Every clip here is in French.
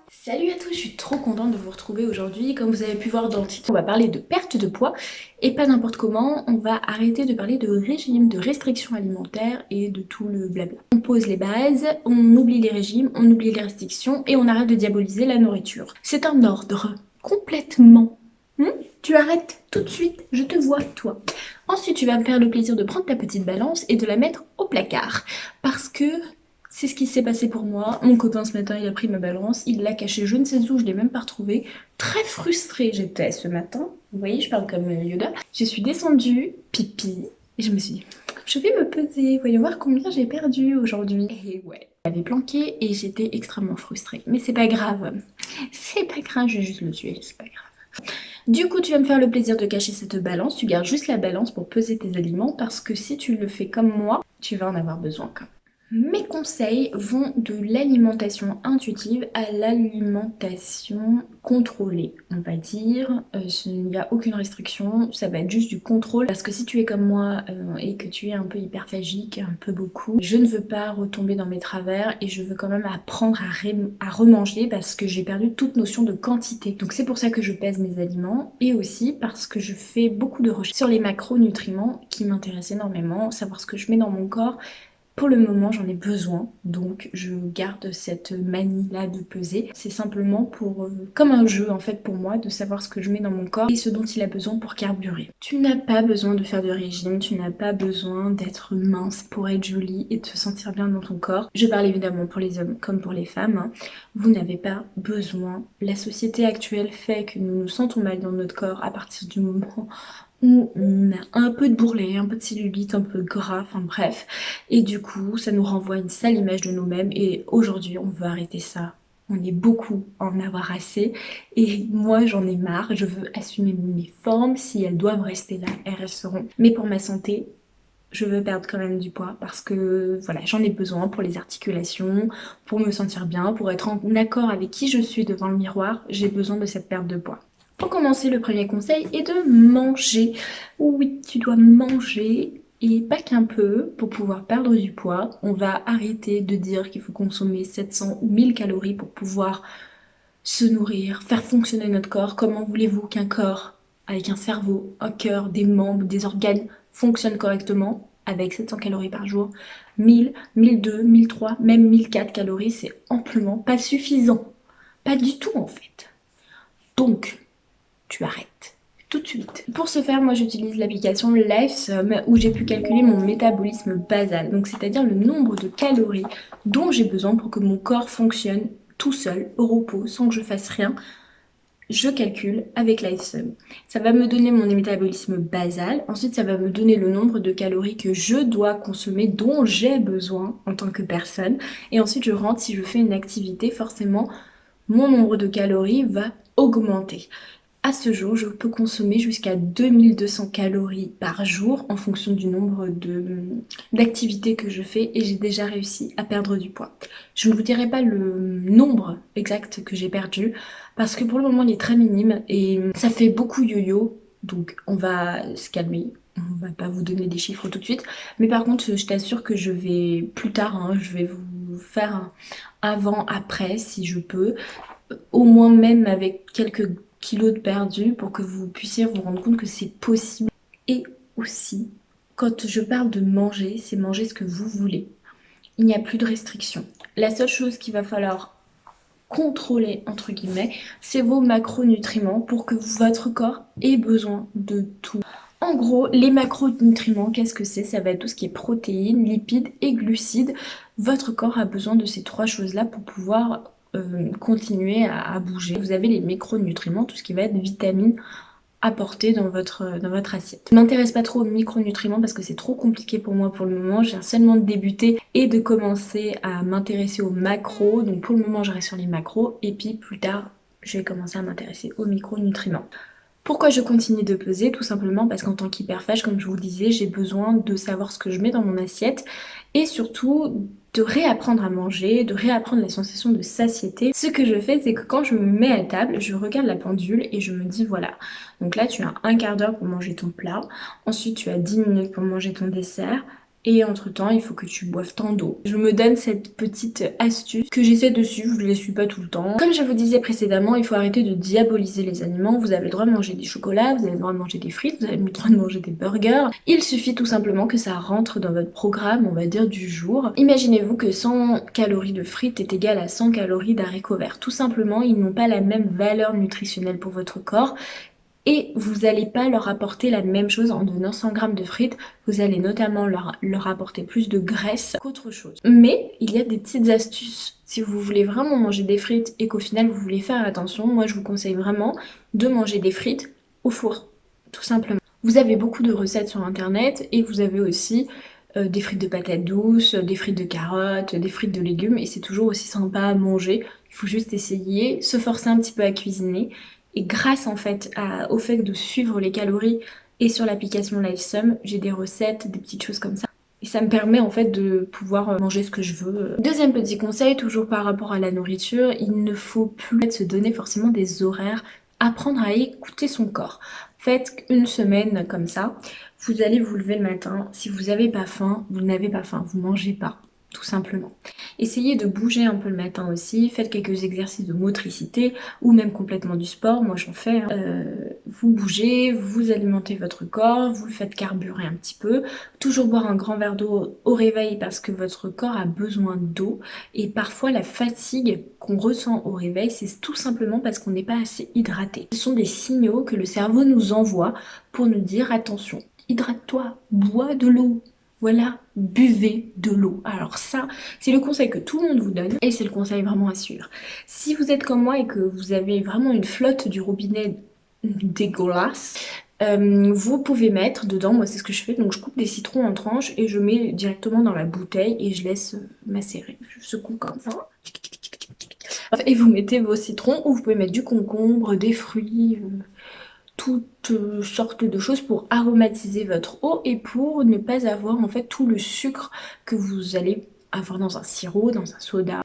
Salut à tous, je suis trop contente de vous retrouver aujourd'hui. Comme vous avez pu voir dans le titre, on va parler de perte de poids et pas n'importe comment. On va arrêter de parler de régime, de restrictions alimentaires et de tout le blabla. On pose les bases, on oublie les régimes, on oublie les restrictions et on arrête de diaboliser la nourriture. C'est un ordre complètement. Tu arrêtes tout de suite, je te vois toi. Ensuite, tu vas me faire le plaisir de prendre ta petite balance et de la mettre au placard. Parce que c'est ce qui s'est passé pour moi. Mon copain ce matin, il a pris ma balance, il l'a cachée je ne sais où, je l'ai même pas retrouvée. Très frustrée j'étais ce matin. Vous voyez, je parle comme Yoda. Je suis descendue, pipi, et je me suis dit, je vais me peser, voyons voir combien j'ai perdu aujourd'hui. Et ouais, j'avais planqué et j'étais extrêmement frustrée. Mais c'est pas grave. C'est pas grave, je vais juste le tuer, c'est pas grave. Du coup, tu vas me faire le plaisir de cacher cette balance. Tu gardes juste la balance pour peser tes aliments parce que si tu le fais comme moi, tu vas en avoir besoin quand même. Mes conseils vont de l'alimentation intuitive à l'alimentation contrôlée, on va dire. Il n'y a aucune restriction, ça va être juste du contrôle. Parce que si tu es comme moi et que tu es un peu hyperphagique, un peu beaucoup, je ne veux pas retomber dans mes travers et je veux quand même apprendre à remanger parce que j'ai perdu toute notion de quantité. Donc c'est pour ça que je pèse mes aliments et aussi parce que je fais beaucoup de recherches sur les macronutriments qui m'intéressent énormément, savoir ce que je mets dans mon corps. Pour le moment, j'en ai besoin, donc je garde cette manie-là de peser. C'est simplement pour, comme un jeu en fait pour moi, de savoir ce que je mets dans mon corps et ce dont il a besoin pour carburer. Tu n'as pas besoin de faire de régime, tu n'as pas besoin d'être mince pour être jolie et te sentir bien dans ton corps. Je parle évidemment pour les hommes comme pour les femmes, hein. Vous n'avez pas besoin. La société actuelle fait que nous nous sentons mal dans notre corps à partir du moment où on a un peu de bourrelet, un peu de cellulite, un peu de gras, enfin bref. Et du coup, ça nous renvoie une sale image de nous-mêmes et aujourd'hui, on veut arrêter ça. On est beaucoup à en avoir assez et moi j'en ai marre, je veux assumer mes formes, si elles doivent rester là, elles resteront. Mais pour ma santé, je veux perdre quand même du poids parce que voilà, j'en ai besoin pour les articulations, pour me sentir bien, pour être en accord avec qui je suis devant le miroir, j'ai besoin de cette perte de poids. Pour commencer, le premier conseil est de manger. Oui, tu dois manger et pas qu'un peu pour pouvoir perdre du poids. On va arrêter de dire qu'il faut consommer 700 ou 1000 calories pour pouvoir se nourrir, faire fonctionner notre corps. Comment voulez-vous qu'un corps avec un cerveau, un cœur, des membres, des organes fonctionne correctement avec 700 calories par jour? 1000, 1200, 1300, même 1004 calories, c'est amplement pas suffisant. Pas du tout en fait. Donc, tu arrêtes tout de suite. Pour ce faire, moi j'utilise l'application LiveSum où j'ai pu calculer mon métabolisme basal, donc c'est-à-dire le nombre de calories dont j'ai besoin pour que mon corps fonctionne tout seul, au repos, sans que je fasse rien. Je calcule avec LiveSum. Ça va me donner mon métabolisme basal. Ensuite, ça va me donner le nombre de calories que je dois consommer, dont j'ai besoin en tant que personne. Et ensuite, je rentre, si je fais une activité, forcément, mon nombre de calories va augmenter. À ce jour, je peux consommer jusqu'à 2200 calories par jour en fonction du nombre d'activités que je fais et j'ai déjà réussi à perdre du poids. Je ne vous dirai pas le nombre exact que j'ai perdu parce que pour le moment il est très minime et ça fait beaucoup yo-yo, donc on va se calmer. On va pas vous donner des chiffres tout de suite, mais par contre je t'assure que je vais plus tard, hein, je vais vous faire un avant-après si je peux, au moins même avec quelques kilos de perdus pour que vous puissiez vous rendre compte que c'est possible. Et aussi, quand je parle de manger, c'est manger ce que vous voulez. Il n'y a plus de restrictions. La seule chose qu'il va falloir contrôler, entre guillemets, c'est vos macronutriments pour que votre corps ait besoin de tout. En gros, les macronutriments, qu'est-ce que c'est? Ça va être tout ce qui est protéines, lipides et glucides. Votre corps a besoin de ces trois choses-là pour pouvoir continuer à bouger. Vous avez les micronutriments, tout ce qui va être vitamines apportées dans votre assiette. Je ne m'intéresse pas trop aux micronutriments parce que c'est trop compliqué pour moi pour le moment. J'ai seulement débuté et de commencer à m'intéresser aux macros. Donc pour le moment, je reste sur les macros et puis plus tard, je vais commencer à m'intéresser aux micronutriments. Pourquoi je continue de peser? Tout simplement parce qu'en tant qu'hyperphage, comme je vous le disais, j'ai besoin de savoir ce que je mets dans mon assiette et surtout de réapprendre à manger, de réapprendre la sensation de satiété. Ce que je fais, c'est que quand je me mets à table, je regarde la pendule et je me dis voilà, donc là tu as un quart d'heure pour manger ton plat, ensuite tu as 10 minutes pour manger ton dessert, Et entre temps, il faut que tu boives tant d'eau. Je me donne cette petite astuce que j'essaie de suivre, je ne les suis pas tout le temps. Comme je vous disais précédemment, il faut arrêter de diaboliser les aliments. Vous avez le droit de manger des chocolats, vous avez le droit de manger des frites, vous avez le droit de manger des burgers. Il suffit tout simplement que ça rentre dans votre programme, on va dire, du jour. Imaginez-vous que 100 calories de frites est égal à 100 calories d'haricots verts. Tout simplement, ils n'ont pas la même valeur nutritionnelle pour votre corps. Et vous n'allez pas leur apporter la même chose en donnant 100 grammes de frites. Vous allez notamment leur apporter plus de graisse qu'autre chose. Mais il y a des petites astuces. Si vous voulez vraiment manger des frites et qu'au final vous voulez faire attention, moi je vous conseille vraiment de manger des frites au four, tout simplement. Vous avez beaucoup de recettes sur internet et vous avez aussi des frites de patates douces, des frites de carottes, des frites de légumes et c'est toujours aussi sympa à manger. Il faut juste essayer, se forcer un petit peu à cuisiner. Et grâce en fait au fait de suivre les calories et sur l'application Lifesum, j'ai des recettes, des petites choses comme ça. Et ça me permet en fait de pouvoir manger ce que je veux. Deuxième petit conseil, toujours par rapport à la nourriture, il ne faut plus se donner forcément des horaires, apprendre à écouter son corps. Faites une semaine comme ça, vous allez vous lever le matin, si vous n'avez pas faim, vous n'avez pas faim, vous mangez pas. Tout simplement. Essayez de bouger un peu le matin aussi, faites quelques exercices de motricité ou même complètement du sport, moi j'en fais. Vous bougez, vous alimentez votre corps, vous le faites carburer un petit peu. Toujours boire un grand verre d'eau au réveil parce que votre corps a besoin d'eau. Et parfois la fatigue qu'on ressent au réveil, c'est tout simplement parce qu'on n'est pas assez hydraté. Ce sont des signaux que le cerveau nous envoie pour nous dire attention, hydrate-toi, bois de l'eau. Voilà, buvez de l'eau. Alors ça, c'est le conseil que tout le monde vous donne et c'est le conseil vraiment à suivre. Si vous êtes comme moi et que vous avez vraiment une flotte du robinet dégueulasse, vous pouvez mettre dedans, moi c'est ce que je fais, donc je coupe des citrons en tranches et je mets directement dans la bouteille et je laisse macérer. Je secoue comme ça. Et vous mettez vos citrons ou vous pouvez mettre du concombre, des fruits, toutes sortes de choses pour aromatiser votre eau et pour ne pas avoir en fait tout le sucre que vous allez avoir dans un sirop, dans un soda.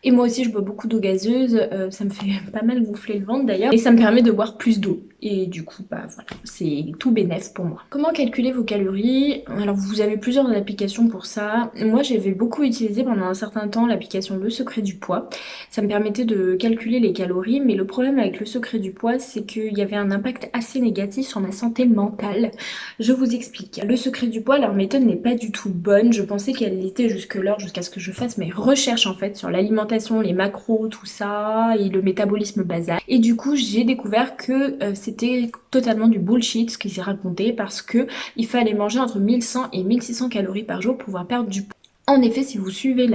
Et moi aussi je bois beaucoup d'eau gazeuse, ça me fait pas mal gonfler le ventre d'ailleurs et ça me permet de boire plus d'eau et du coup bah voilà, c'est tout bénef pour moi. Comment calculer vos calories? Alors vous avez plusieurs applications pour ça. Moi j'avais beaucoup utilisé pendant un certain temps l'application Le Secret du Poids. Ça me permettait de calculer les calories mais le problème avec Le Secret du Poids c'est qu'il y avait un impact assez négatif sur ma santé mentale. Je vous explique. Le Secret du Poids, leur méthode n'est pas du tout bonne. Je pensais qu'elle l'était jusque-là, jusqu'à ce que je fasse mes recherches en fait sur l'alimentation, les macros, tout ça, et le métabolisme basal. Et du coup, j'ai découvert que c'était totalement du bullshit ce qui s'est raconté parce que il fallait manger entre 1100 et 1600 calories par jour pour pouvoir perdre du poids. En effet, si vous suivez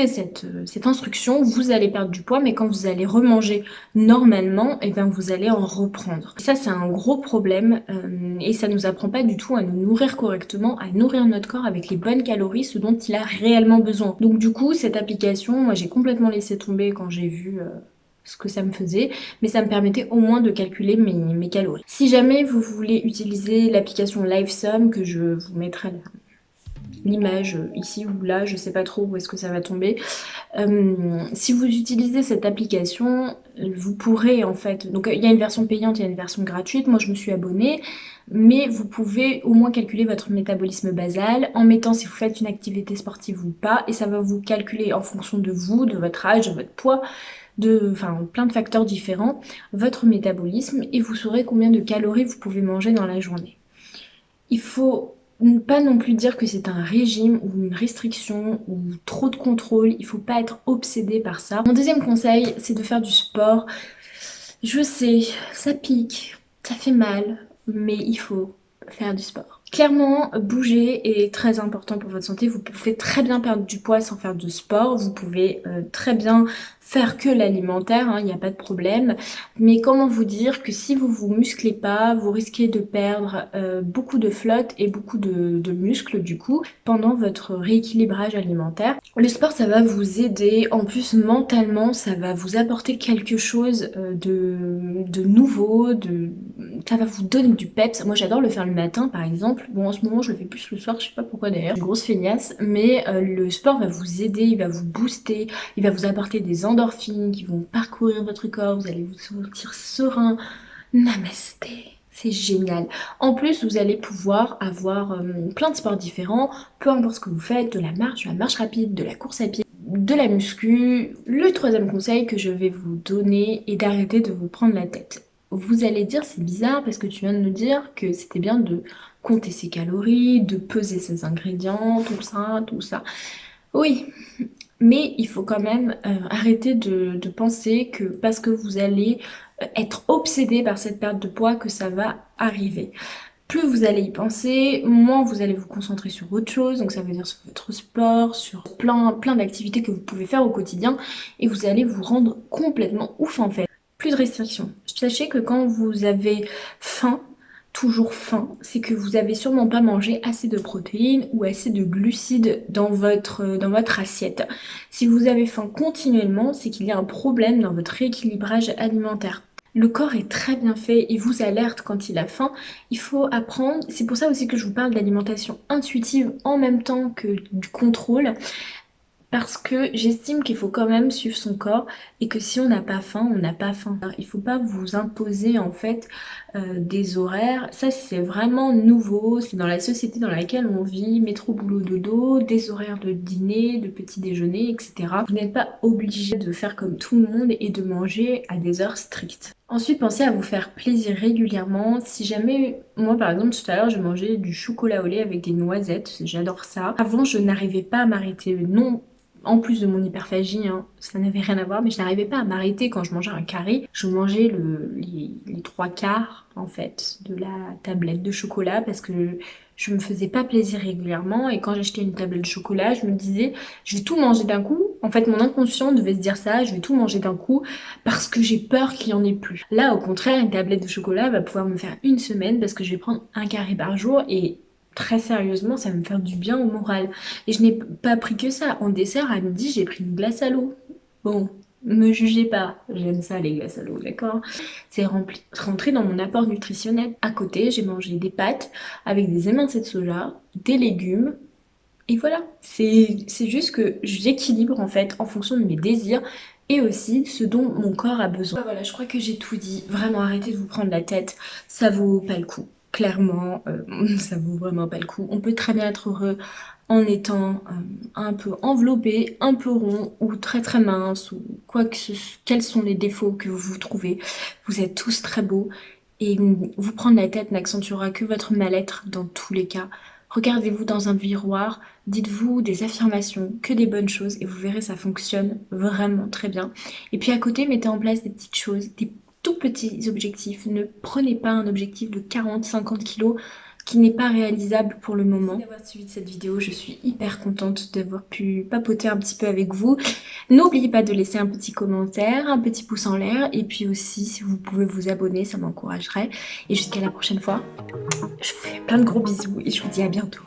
cette instruction, vous allez perdre du poids, mais quand vous allez remanger normalement, et bien vous allez en reprendre. Et ça, c'est un gros problème et ça nous apprend pas du tout à nous nourrir correctement, à nourrir notre corps avec les bonnes calories, ce dont il a réellement besoin. Donc du coup, cette application, moi j'ai complètement laissé tomber quand j'ai vu ce que ça me faisait, mais ça me permettait au moins de calculer mes calories. Si jamais vous voulez utiliser l'application Lifesum, que je vous mettrai l'image ici ou là, je sais pas trop où est-ce que ça va tomber. Si vous utilisez cette application, vous pourrez en fait, donc il y a une version payante, il y a une version gratuite, moi je me suis abonnée, mais vous pouvez au moins calculer votre métabolisme basal en mettant si vous faites une activité sportive ou pas, et ça va vous calculer en fonction de vous, de votre âge, de votre poids, enfin plein de facteurs différents, votre métabolisme, et vous saurez combien de calories vous pouvez manger dans la journée. Il faut pas non plus dire que c'est un régime ou une restriction ou trop de contrôle, il faut pas être obsédé par ça. Mon deuxième conseil, c'est de faire du sport. Je sais, ça pique, ça fait mal, mais il faut faire du sport. Clairement, bouger est très important pour votre santé. Vous pouvez très bien perdre du poids sans faire de sport. Vous pouvez très bien faire que l'alimentaire, il n'y a pas de problème. Mais comment vous dire que si vous vous musclez pas, vous risquez de perdre beaucoup de flotte et beaucoup de muscles du coup pendant votre rééquilibrage alimentaire. Le sport, ça va vous aider. En plus, mentalement, ça va vous apporter quelque chose de nouveau, ça va vous donner du peps. Moi, j'adore le faire le matin, par exemple. Bon, en ce moment, je le fais plus le soir, je sais pas pourquoi d'ailleurs. Je suis une grosse feignasse, mais le sport va vous aider, il va vous booster, il va vous apporter des endorphines qui vont parcourir votre corps, vous allez vous sentir serein. Namasté. C'est génial. En plus, vous allez pouvoir avoir plein de sports différents, peu importe ce que vous faites, de la marche rapide, de la course à pied, de la muscu. Le troisième conseil que je vais vous donner est d'arrêter de vous prendre la tête. Vous allez dire c'est bizarre parce que tu viens de nous dire que c'était bien de compter ses calories, de peser ses ingrédients, tout ça, tout ça. Oui, mais il faut quand même arrêter de penser que parce que vous allez être obsédé par cette perte de poids que ça va arriver. Plus vous allez y penser, moins vous allez vous concentrer sur autre chose, donc ça veut dire sur votre sport, sur plein d'activités que vous pouvez faire au quotidien, et vous allez vous rendre complètement ouf en fait. Plus de restrictions. Sachez que quand vous avez faim, toujours faim, c'est que vous avez sûrement pas mangé assez de protéines ou assez de glucides dans votre assiette. Si vous avez faim continuellement, c'est qu'il y a un problème dans votre rééquilibrage alimentaire. Le corps est très bien fait, il vous alerte quand il a faim. Il faut apprendre, c'est pour ça aussi que je vous parle d'alimentation intuitive en même temps que du contrôle. Parce que j'estime qu'il faut quand même suivre son corps et que si on n'a pas faim, on n'a pas faim. Alors, il ne faut pas vous imposer en fait des horaires. Ça c'est vraiment nouveau, c'est dans la société dans laquelle on vit, métro, boulot, dodo, des horaires de dîner, de petit déjeuner, etc. Vous n'êtes pas obligé de faire comme tout le monde et de manger à des heures strictes. Ensuite, pensez à vous faire plaisir régulièrement. Si jamais, moi par exemple, tout à l'heure, j'ai mangé du chocolat au lait avec des noisettes, j'adore ça. Avant, je n'arrivais pas à m'arrêter. Non, en plus de mon hyperphagie, hein, ça n'avait rien à voir, mais je n'arrivais pas à m'arrêter quand je mangeais un carré. Je mangeais les trois quarts, en fait, de la tablette de chocolat parce que je me faisais pas plaisir régulièrement. Et quand j'achetais une tablette de chocolat, je me disais, je vais tout manger d'un coup. En fait, mon inconscient devait se dire ça, je vais tout manger d'un coup parce que j'ai peur qu'il y en ait plus. Là, au contraire, une tablette de chocolat va pouvoir me faire une semaine parce que je vais prendre un carré par jour et très sérieusement, ça va me faire du bien au moral. Et je n'ai pas pris que ça. En dessert, à midi, j'ai pris une glace à l'eau. Bon, me jugez pas, j'aime ça les glaces à l'eau, d'accord? C'est rentré dans mon apport nutritionnel. À côté, j'ai mangé des pâtes avec des émincés de soja, des légumes. Et voilà, c'est juste que j'équilibre en fait en fonction de mes désirs et aussi ce dont mon corps a besoin. Voilà, je crois que j'ai tout dit. Vraiment, arrêtez de vous prendre la tête. Ça vaut pas le coup. Clairement, ça vaut vraiment pas le coup. On peut très bien être heureux en étant un peu enveloppé, un peu rond ou très très mince ou quoi que ce soit. Quels sont les défauts que vous trouvez? Vous êtes tous très beaux et vous prendre la tête n'accentuera que votre mal-être dans tous les cas. Regardez-vous dans un miroir, dites-vous des affirmations, que des bonnes choses et vous verrez ça fonctionne vraiment très bien. Et puis à côté, mettez en place des petites choses, des tout petits objectifs. Ne prenez pas un objectif de 40-50 kilos qui n'est pas réalisable pour le moment. Merci d'avoir suivi cette vidéo, je suis hyper contente d'avoir pu papoter un petit peu avec vous. N'oubliez pas de laisser un petit commentaire, un petit pouce en l'air et puis aussi si vous pouvez vous abonner, ça m'encouragerait. Et jusqu'à la prochaine fois, je vous fais plein de gros bisous et je vous dis à bientôt.